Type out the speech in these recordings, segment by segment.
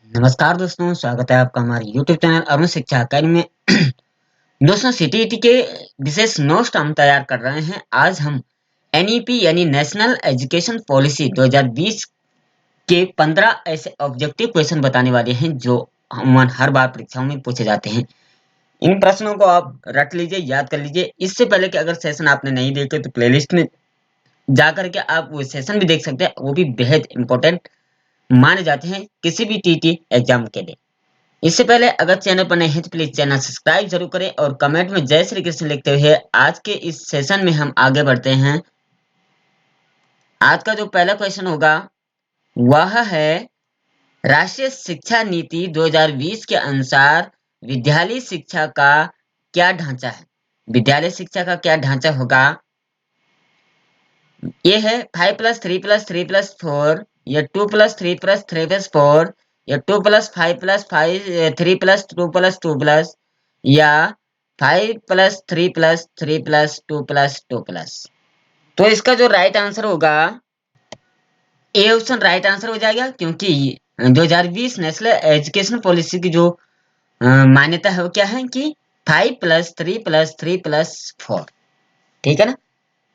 नमस्कार दोस्तों, स्वागत है आपका हमारे YouTube चैनल अरुण शिक्षा अकादमी में। दोस्तों, सीटीईटी के विशेष नोट्स हम तैयार कर रहे हैं। आज हम एनईपी यानी नेशनल एजुकेशन पॉलिसी 2020 के 15 ऐसे ऑब्जेक्टिव क्वेश्चन बताने वाले हैं जो अमूमन हर बार परीक्षाओं में पूछे जाते हैं। इन प्रश्नों को आप रट लीजिए, याद कर लीजिए। इससे पहले कि अगर सेशन आपने नहीं देखे तो प्लेलिस्ट में जा करके आप वो सेशन भी देख सकते हैं। वो भी बेहद इंपॉर्टेंट माने जाते हैं किसी भी टीटी एग्जाम के लिए। इससे पहले अगर चैनल पर नए हैं तो प्लीज चैनल सब्सक्राइब जरूर करें और कमेंट में जय श्री कृष्ण लिखते हुए आज के इस सेशन में हम आगे बढ़ते हैं। आज का जो पहला क्वेश्चन होगा वह है राष्ट्रीय शिक्षा नीति 2020 के अनुसार विद्यालय शिक्षा का क्या ढांचा है। विद्यालय शिक्षा का क्या ढांचा होगा। ये है 5+3+3+4 या 2+3+3+4 या 2+5+5 3+2+2+ या 5+3+3+2+2+। तो इसका जो राइट आंसर होगा ए ऑप्शन राइट आंसर हो जाएगा, क्योंकि 2020 नेशनल एजुकेशन पॉलिसी की जो मान्यता है वो क्या है कि 5+3+3+4। ठीक है ना।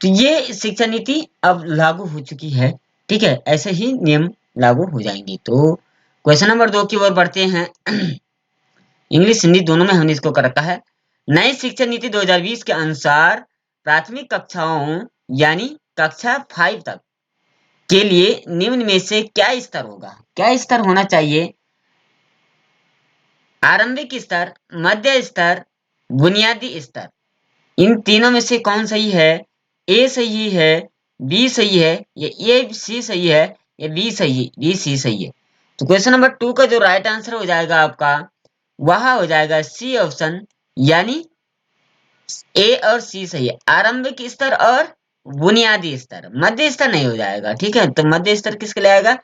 तो ये शिक्षा नीति अब लागू हो चुकी है। ठीक है, ऐसे ही नियम लागू हो जाएंगे। तो क्वेश्चन नंबर 2 की ओर बढ़ते हैं। इंग्लिश हिंदी दोनों में हमने इसको कर रखा है। नई शिक्षा नीति 2020 के अनुसार प्राथमिक कक्षाओं यानी कक्षा 5 तक के लिए निम्न में से क्या स्तर होगा। क्या स्तर होना चाहिए। आरंभिक स्तर, मध्य स्तर, बुनियादी स्तर। इन तीनों में से कौन सही है। ए सही है, बी सही है, या ए सी सही है, या बी सी सही है। तो क्वेश्चन नंबर 2 का जो राइट आंसर हो जाएगा आपका वह हो जाएगा सी ऑप्शन, यानी ए और सी सही है। आरंभिक स्तर और बुनियादी स्तर, मध्य स्तर नहीं हो जाएगा। ठीक है, तो मध्य स्तर किसके लिए आएगा,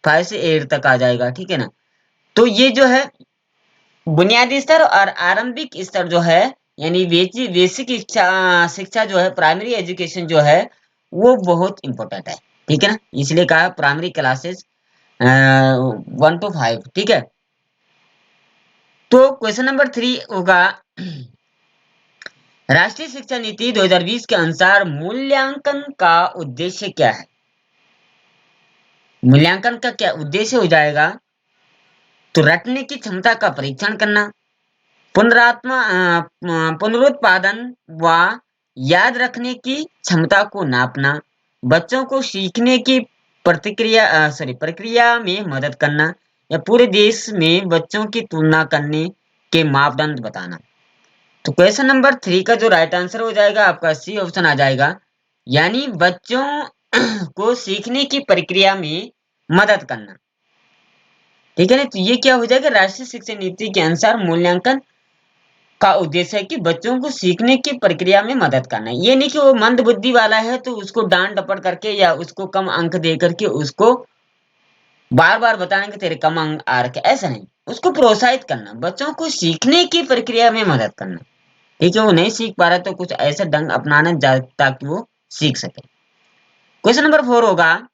5 से 8 तक आ जाएगा। ठीक है ना। तो ये जो है बुनियादी स्तर और आरंभिक स्तर जो है यानी बेसिक शिक्षा शिक्षा जो है, प्राइमरी एजुकेशन जो है वो बहुत इंपॉर्टेंट है। ठीक है ना, इसलिए कहा प्राइमरी क्लासेस 1 to 5। ठीक है। तो क्वेश्चन नंबर 3 होगा राष्ट्रीय शिक्षा नीति 2020 के अनुसार मूल्यांकन का उद्देश्य क्या है। मूल्यांकन का क्या उद्देश्य हो जाएगा। तो रटने की क्षमता का परीक्षण करना, पुनरुत्पादन व याद रखने की क्षमता को नापना, बच्चों को सीखने की प्रक्रिया में मदद करना, या पूरे देश में बच्चों की तुलना करने के मापदंड बताना। तो क्वेश्चन नंबर 3 का जो राइट आंसर हो जाएगा आपका सी ऑप्शन आ जाएगा, यानी बच्चों को सीखने की प्रक्रिया में मदद करना। ठीक है ना। तो ये क्या हो जाएगा, राष्ट्रीय शिक्षा नीति के अनुसार मूल्यांकन का उद्देश्य है कि बच्चों को सीखने की प्रक्रिया में मदद करना है। ये नहीं कि वो मंद बुद्धि वाला है तो उसको डांट डपट करके या उसको कम अंक दे करके उसको बार बार बताने के तेरे कम अंक आ रखे, ऐसा नहीं। उसको प्रोत्साहित करना, बच्चों को सीखने की प्रक्रिया में मदद करना। ठीक है, वो नहीं सीख पा रहा तो कुछ ऐसा ढंग अपनाना ताकि वो सीख सके। क्वेश्चन नंबर 4 होगा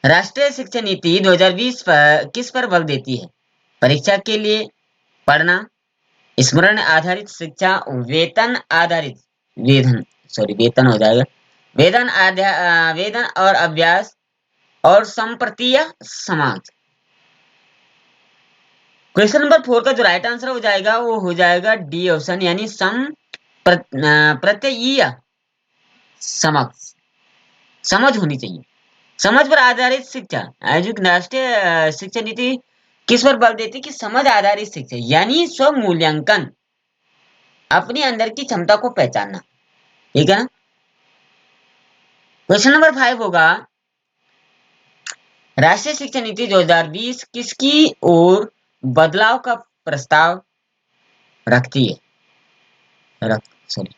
राष्ट्रीय शिक्षा नीति 2020 पर किस पर बल देती है। परीक्षा के लिए पढ़ना, स्मरण आधारित शिक्षा, वेतन आधारित वेतन वेतन हो जाएगा, वेतन और अभ्यास, और संप्रतीय समाज। क्वेश्चन नंबर 4 का जो राइट आंसर हो जाएगा वो हो जाएगा डी ऑप्शन, यानी प्रत्ययीय समझ समझ होनी चाहिए। समझ पर आधारित शिक्षा, राष्ट्रीय शिक्षा नीति किस पर बल देती कि समझ आधारित शिक्षा यानी स्व मूल्यांकन, अपने अंदर की क्षमता को पहचानना। ठीक है ना। क्वेश्चन नंबर 5 होगा राष्ट्रीय शिक्षा नीति 2020 किसकी ओर बदलाव का प्रस्ताव रखती है। रख सॉरी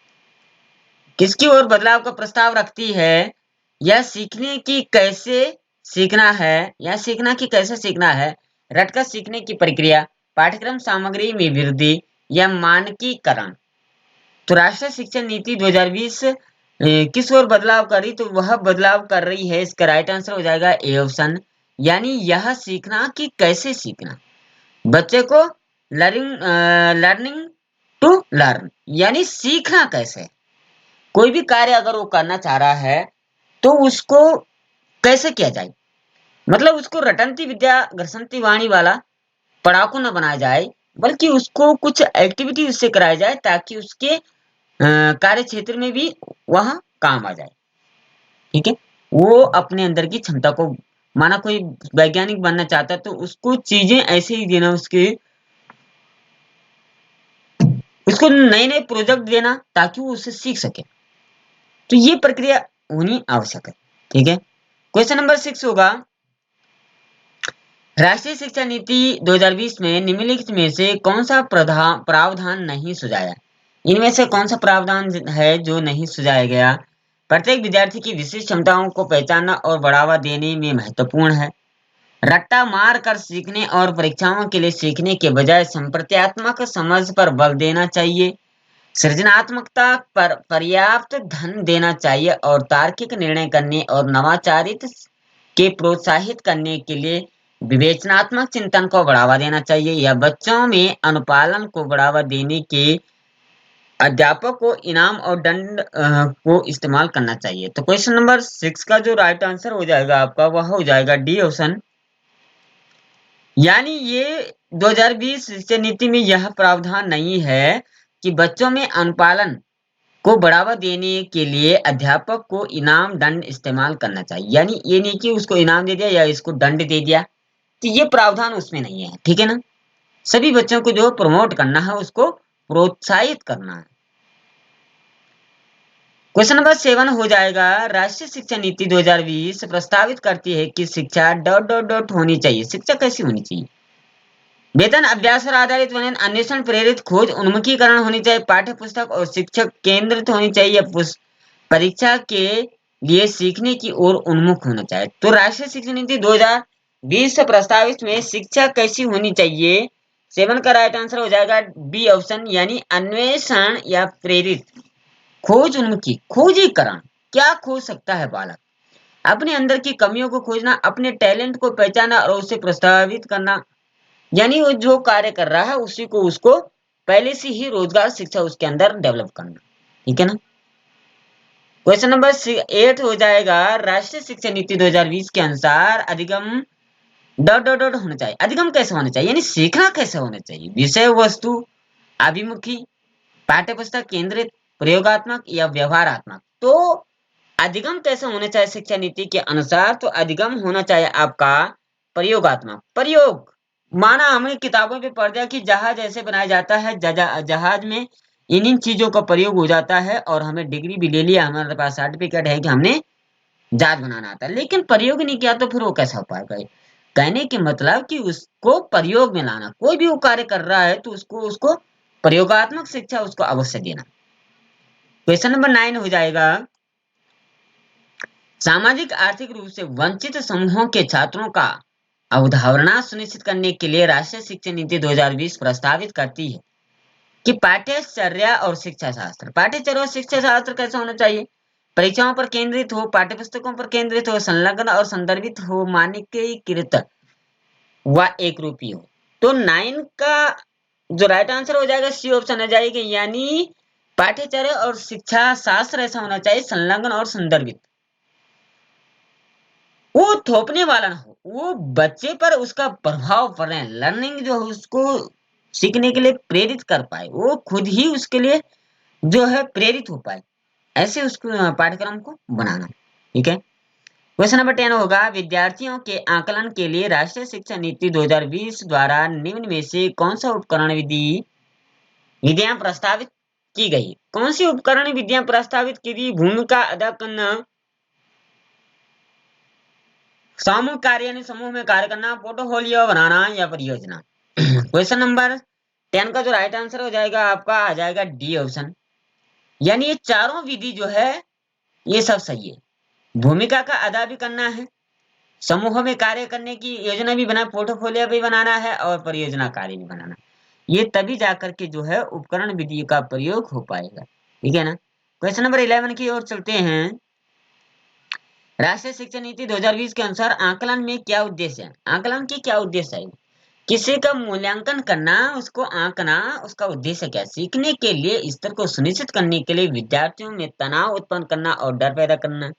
किसकी ओर बदलाव का प्रस्ताव रखती है। यह सीखने की कैसे सीखना है, या सीखना की कैसे सीखना है, रटकर सीखने की प्रक्रिया, पाठ्यक्रम सामग्री में वृद्धि, या मानकीकरण। तो राष्ट्रीय शिक्षा नीति 2020 किस ओर बदलाव कर रही, तो वह बदलाव कर रही है। इसका राइट आंसर हो जाएगा ए ऑप्शन, यानी यह सीखना कि कैसे सीखना, बच्चे को लर्निंग टू लर्न, यानी सीखना कैसे। कोई भी कार्य अगर वो करना चाह रहा है तो उसको कैसे किया जाए, मतलब उसको रटंती विद्या घसंती वाणी वाला पढ़ाकू न बनाया जाए, बल्कि उसको कुछ एक्टिविटी उससे कराई जाए ताकि उसके कार्य क्षेत्र में भी वह काम आ जाए। ठीक है, वो अपने अंदर की क्षमता को, माना कोई वैज्ञानिक बनना चाहता है तो उसको चीजें ऐसे ही देना, उसको नए नए प्रोजेक्ट देना ताकि वो उससे सीख सके। तो ये प्रक्रिया होनी आवश्यक है। ठीक है, क्वेश्चन नंबर 6 होगा, राष्ट्रीय शिक्षा नीति 2020 में निम्नलिखित में से कौन सा प्रावधान नहीं सुझाया। इनमें से कौन सा प्रावधान है जो नहीं सुझाया गया। प्रत्येक विद्यार्थी की विशिष्ट क्षमताओं को पहचानना और बढ़ावा देने में महत्वपूर्ण है। रट्टा मार कर सीखने और परीक्षाओं के लिए सीखने के बजाय संप्रत्यात्मक समझ पर बल देना चाहिए। सृजनात्मकता पर पर्याप्त धन देना चाहिए और तार्किक निर्णय करने और नवाचारित के प्रोत्साहित करने के लिए विवेचनात्मक चिंतन को बढ़ावा देना चाहिए। या बच्चों में अनुपालन को बढ़ावा देने के अध्यापक को इनाम और दंड को इस्तेमाल करना चाहिए। तो क्वेश्चन नंबर 6 का जो राइट आंसर हो जाएगा आपका, वह हो जाएगा डी ऑप्शन। यानी ये 2020 शिक्षा नीति में यह प्रावधान नहीं है कि बच्चों में अनुपालन को बढ़ावा देने के लिए अध्यापक को इनाम दंड इस्तेमाल करना चाहिए। यानी ये नहीं कि उसको इनाम दे दिया या इसको दंड दे दिया, तो ये प्रावधान उसमें नहीं है। ठीक है ना, सभी बच्चों को जो प्रमोट करना है, उसको प्रोत्साहित करना है। क्वेश्चन नंबर 7 हो जाएगा, राष्ट्रीय शिक्षा नीति 2020 प्रस्तावित करती है कि शिक्षा डॉट डॉट डॉट होनी चाहिए। शिक्षा कैसी होनी चाहिए। वेतन अभ्यास पर आधारित वनन अन्वेषण प्रेरित खोज उन्मुखीकरण होनी चाहिए, पाठ्य पुस्तक और शिक्षक केंद्रित होनी चाहिए, परीक्षा के लिए सीखने की ओर उन्मुख होना चाहिए। तो राष्ट्रीय शिक्षा नीति 2020 से प्रस्तावित में शिक्षा कैसी होनी चाहिए, 7 का राइट आंसर हो जाएगा बी ऑप्शन, यानी अन्वेषण या प्रेरित खोज उन्मुखी खोजीकरण। क्या खोज सकता है बालक, अपने अंदर की कमियों को खोजना, अपने टैलेंट को पहचाना और उसे प्रस्तावित करना। यानी वो जो कार्य कर रहा है उसी को उसको पहले से ही रोजगार शिक्षा उसके अंदर डेवलप करना। ठीक है ना, क्वेश्चन नंबर 8 हो जाएगा, राष्ट्रीय शिक्षा नीति 2020 के अनुसार अधिगम डॉट डॉट डॉट होना चाहिए। अधिगम कैसे होना चाहिए, यानी सीखना कैसे होना चाहिए। विषय वस्तु अभिमुखी, पाठ्य पुस्तक केंद्रित, प्रयोगात्मक या व्यवहारात्मक। तो अधिगम कैसे होना चाहिए शिक्षा नीति के अनुसार, तो अधिगम होना चाहिए आपका प्रयोगात्मक। प्रयोग माना हमने किताबों पे पढ़ दिया कि जहाज ऐसे बनाया जाता है, जहाज में इन चीजों का प्रयोग हो जाता है और हमें डिग्री भी ले लिया, हमारे पास सर्टिफिकेट है कि हमने जहाज बनाना आता है, लेकिन प्रयोग नहीं किया तो फिर वो कैसा हो पाएगा। कहने के मतलब कि उसको प्रयोग में लाना, कोई भी वो कार्य कर रहा है तो उसको उसको प्रयोगात्मक शिक्षा उसको अवश्य देना। क्वेश्चन नंबर 9 हो जाएगा, सामाजिक आर्थिक रूप से वंचित समूहों के छात्रों का अवधारणा सुनिश्चित करने के लिए राष्ट्रीय शिक्षा नीति 2020 प्रस्तावित करती है कि पाठ्यचर्या और शिक्षा शास्त्र। पाठ्यचर्या और शिक्षा शास्त्र कैसा होना चाहिए, परीक्षाओं पर केंद्रित हो, पाठ्य पुस्तकों पर केंद्रित हो, संलग्न और संदर्भित हो, मानकीकृत व एक रूपी हो। तो 9 का जो राइट आंसर हो जाएगा सी ऑप्शन आ जाएगी, यानी पाठ्यचर्या और शिक्षा शास्त्र ऐसा होना चाहिए संलग्न और संदर्भित, वो थोपने वाला ना हो, वो बच्चे पर उसका प्रभाव पड़ रहे हैं, लर्निंग जो है उसको सीखने के लिए प्रेरित कर पाए, वो खुद ही उसके लिए जो है प्रेरित हो पाए, ऐसे उसको पाठ्यक्रम को बनाना। ठीक है, क्वेश्चन नंबर 10 होगा, विद्यार्थियों के आकलन के लिए राष्ट्रीय शिक्षा नीति 2020 द्वारा निम्न में से कौन सा उपकरण विधियां प्रस्तावित की गई। कौन सी उपकरण विधियां प्रस्तावित की गई, भूमिका अदा करना, सामूहिक कार्य यानी समूह में कार्य करना, पोर्टफोलियो बनाना या परियोजना। क्वेश्चन नंबर 10 का जो राइट आंसर हो जाएगा आपका आ जाएगा डी ऑप्शन, यानी ये चारों विधि जो है ये सब सही है। भूमिका का अदा भी करना है, समूह में कार्य करने की योजना भी बना, पोर्टफोलियो भी बनाना है और परियोजना कार्य भी बनाना, ये तभी जाकर के जो है उपकरण विधि का प्रयोग हो पाएगा। ठीक है ना, क्वेश्चन नंबर 11 की ओर चलते हैं, राष्ट्रीय शिक्षा नीति 2020 के अनुसार आकलन में क्या उद्देश्य है? आकलन की क्या उद्देश्य है? किसी का मूल्यांकन करना, उसको आंकना, उसका उद्देश्य क्या है? सीखने के लिए स्तर को सुनिश्चित करने के लिए विद्यार्थियों में तनाव उत्पन्न करना और डर पैदा करना,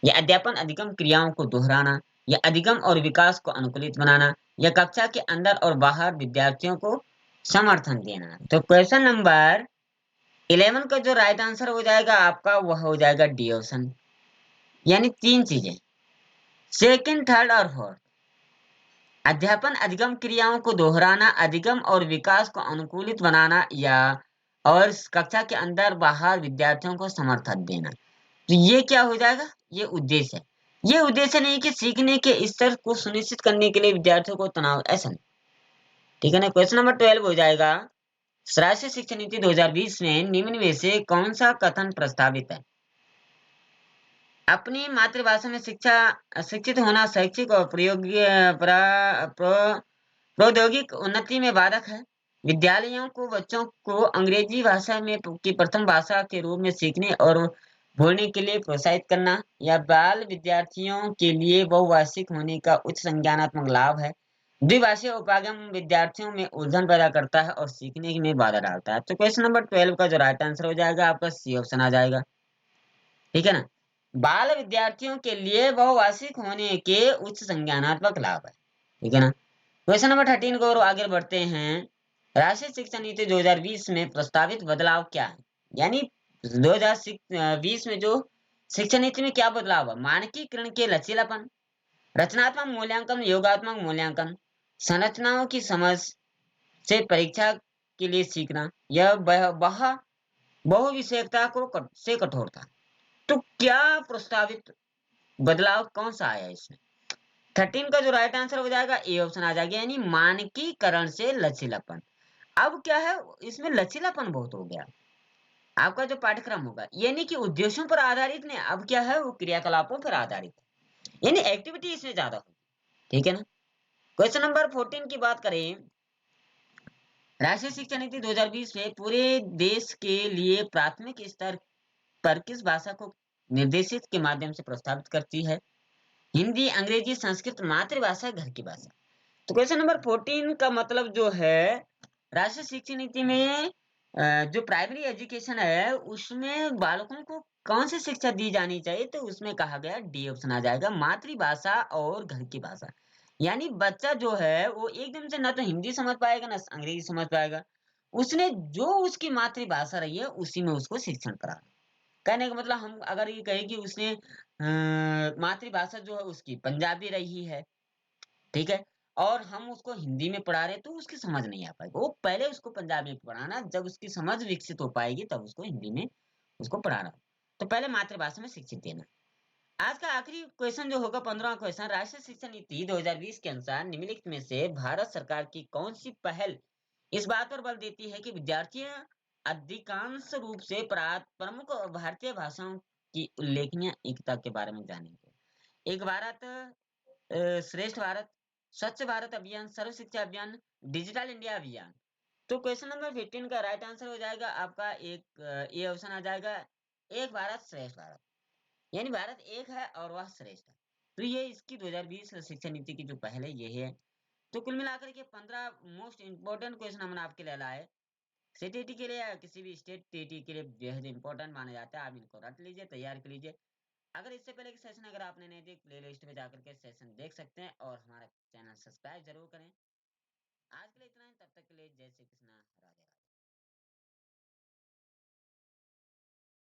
या अध्यापन अधिगम क्रियाओं को दोहराना, या अधिगम और विकास को अनुकूलित बनाना, या कक्षा के अंदर और बाहर विद्यार्थियों को समर्थन देना। तो क्वेश्चन नंबर 11 का जो राइट आंसर हो जाएगा आपका, वह हो जाएगा डी ऑप्शन। यानी तीन चीजें, सेकंड, थर्ड और फोर्थ। अध्यापन अधिगम क्रियाओं को दोहराना, अधिगम और विकास को अनुकूलित बनाना, या और कक्षा के अंदर बाहर विद्यार्थियों को समर्थन देना। तो ये क्या हो जाएगा? ये उद्देश्य है। ये उद्देश्य नहीं कि सीखने के स्तर को सुनिश्चित करने के लिए विद्यार्थियों को तनाव, ऐसा नहीं। ठीक है ना। क्वेश्चन नंबर 12 हो जाएगा, राष्ट्रीय शिक्षा नीति 2020 में निम्न में से कौन सा कथन प्रस्तावित है? अपनी मातृभाषा में शिक्षित होना शैक्षिक और प्रौद्योगिक उन्नति में बाधक है। विद्यालयों को बच्चों को अंग्रेजी भाषा में की प्रथम भाषा के रूप में सीखने और बोलने के लिए प्रोत्साहित करना, या बाल विद्यार्थियों के लिए बहुभाषिक होने का उच्च संज्ञानात्मक लाभ है। द्विभाषीय उपागम विद्यार्थियों में उलझन पैदा करता है और सीखने में बाधा डालता है। तो क्वेश्चन नंबर 12 का जो राइट आंसर हो जाएगा आपका सी ऑप्शन आ जाएगा। ठीक है ना। बाल विद्यार्थियों के लिए बहुभाषिक होने के उच्च संज्ञानात्मक लाभ है। ठीक है ना। क्वेश्चन नंबर 13 को और आगे बढ़ते हैं। राष्ट्रीय शिक्षा नीति 2020 में प्रस्तावित बदलाव क्या है? यानी 2020 में जो शिक्षा नीति में क्या बदलाव है? मानकीकरण के लचीलापन, रचनात्मक मूल्यांकन, योगात्मक मूल्यांकन, संरचनाओं की समझ से परीक्षा के लिए सीखना, यह बहुविषयकता से कठोरता। तो क्या प्रस्तावित बदलाव कौन सा आया इसमें? 13 का जो राइट आंसर हो जाएगा ए ऑप्शन आ जाएगा, यानी मानकीकरण से लचीलापन। अब क्या है, इसमें लचीलापन बहुत हो गया। आपका जो पाठ्यक्रम होगा यानी कि उद्देश्यों पर आधारित नहीं, अब क्या है वो क्रियाकलापों पर आधारित है, यानी एक्टिविटी इसमें ज्यादा होगी। ठीक है ना। क्वेश्चन नंबर 14 की बात करें, राष्ट्रीय शिक्षा नीति 2020 में पूरे देश के लिए प्राथमिक स्तर पर किस भाषा को निर्देशित के माध्यम से प्रस्तावित करती है? हिंदी, अंग्रेजी, संस्कृत, मातृभाषा, घर की भाषा। तो क्वेश्चन नंबर 14 का मतलब जो है, राष्ट्रीय शिक्षा नीति में जो प्राइमरी एजुकेशन है उसमें बालकों को कौन सी शिक्षा दी जानी चाहिए? तो उसमें कहा गया डी ऑप्शन आ जाएगा, मातृभाषा और घर की भाषा। यानी बच्चा जो है वो एकदम से ना तो हिंदी समझ पाएगा ना अंग्रेजी समझ पाएगा, उसने जो उसकी मातृभाषा रही है उसी में उसको शिक्षण करा। कहने का मतलब हम अगर ये कहें कि उसने मातृभाषा जो है उसकी पंजाबी रही है, ठीक है, और हम उसको हिंदी में पढ़ा रहे हैं तो उसकी समझ नहीं आ पाएगी। वो पहले उसको पंजाबी में पढ़ाना, जब उसकी समझ विकसित हो पाएगी तब उसको हिंदी में उसको पढ़ाना। तो पहले मातृभाषा में शिक्षित देना। आज का आखिरी क्वेश्चन जो होगा 15वां क्वेश्चन, राष्ट्रीय शिक्षा नीति 2020 के अनुसार निम्नलिखित में से भारत सरकार की कौन सी पहल इस बात पर बल देती है कि विद्यार्थी अधिकांश रूप से प्रमुख भारतीय भाषाओं की उल्लेखनीय एकता के बारे में जानेंगे? एक भारत श्रेष्ठ भारत, स्वच्छ भारत अभियान, सर्व शिक्षा अभियान, डिजिटल इंडिया अभियान। तो क्वेश्चन नंबर 15 का राइट आंसर हो जाएगा आपका एक ए ऑप्शन आ जाएगा, एक भारत श्रेष्ठ भारत। यानी भारत एक है और वह श्रेष्ठ है। तो ये इसकी 2020 शिक्षा नीति की जो पहल है ये है। तो कुल मिलाकर के 15 मोस्ट इंपोर्टेंट क्वेश्चन हमने आपके लिए लाए। सीटीटी के लिए या किसी भी स्टेट टीटी के लिए बेहद इंपॉर्टेंट माना जाता है। आप इनको रट लीजिए, तैयार कर लीजिए। अगर इससे पहले के सेशन अगर आपने नहीं देख, प्ले लिस्ट में जाकर के सेशन देख सकते हैं और हमारा चैनल सब्सक्राइब जरूर करें। आज के लिए इतना ही, तब तक के लिए जय श्री कृष्णा, राधे राधे।